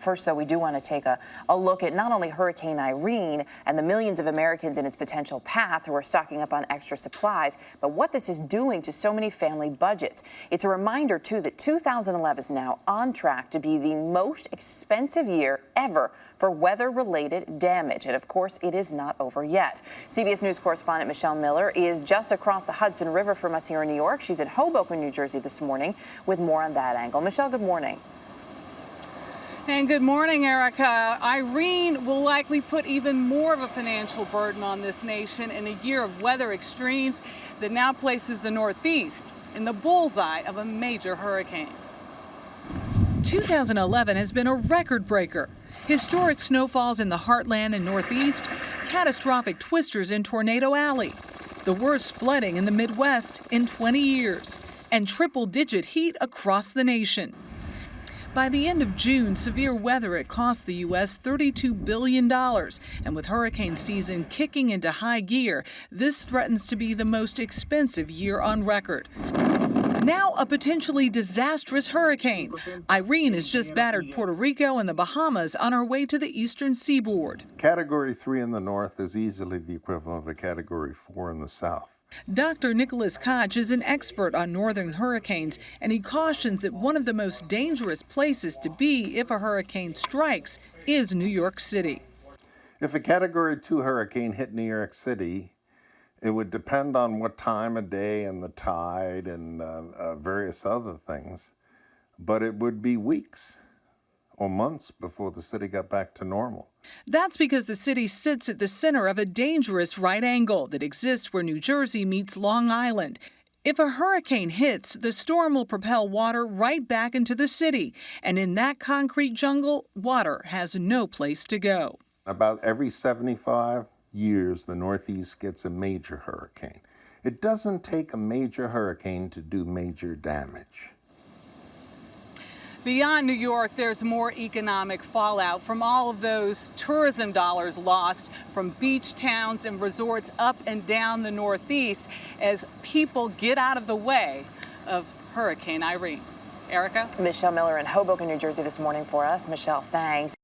First, though, we do want to take a look at not only Hurricane Irene and the millions of Americans in its potential path who are stocking up on extra supplies, but what this is doing to so many family budgets. It's a reminder, too, that 2011 is now on track to be the most expensive year ever for weather-related damage. And, of course, it is not over yet. CBS News correspondent Michelle Miller is just across the Hudson River from us here in New York. She's in Hoboken, New Jersey this morning with more on that angle. Michelle, good morning. And good morning, Erica. Irene will likely put even more of a financial burden on this nation in a year of weather extremes that now places the Northeast in the bullseye of a major hurricane. 2011 has been a record breaker. Historic snowfalls in the heartland and Northeast, catastrophic twisters in Tornado Alley, the worst flooding in the Midwest in 20 years, and triple-digit heat across the nation. By the end of June, severe weather had cost the U.S. $32 billion. And with hurricane season kicking into high gear, this threatens to be the most expensive year on record. Now a potentially disastrous hurricane. Irene has just battered Puerto Rico and the Bahamas on her way to the eastern seaboard. Category 3 in the north is easily the equivalent of a Category 4 in the south. Dr. Nicholas Koch is an expert on northern hurricanes, and he cautions that one of the most dangerous places to be if a hurricane strikes is New York City. If a Category 2 hurricane hit New York City, it would depend on what time of day and the tide and various other things, but it would be weeks or months before the city got back to normal. That's because the city sits at the center of a dangerous right angle that exists where New Jersey meets Long Island. If a hurricane hits, the storm will propel water right back into the city. And in that concrete jungle, water has no place to go. About every 75 years, the Northeast gets a major hurricane. It doesn't take a major hurricane to do major damage. Beyond New York, there's more economic fallout from all of those tourism dollars lost from beach towns and resorts up and down the Northeast as people get out of the way of Hurricane Irene. Erica? Michelle Miller in Hoboken, New Jersey this morning for us. Michelle, thanks.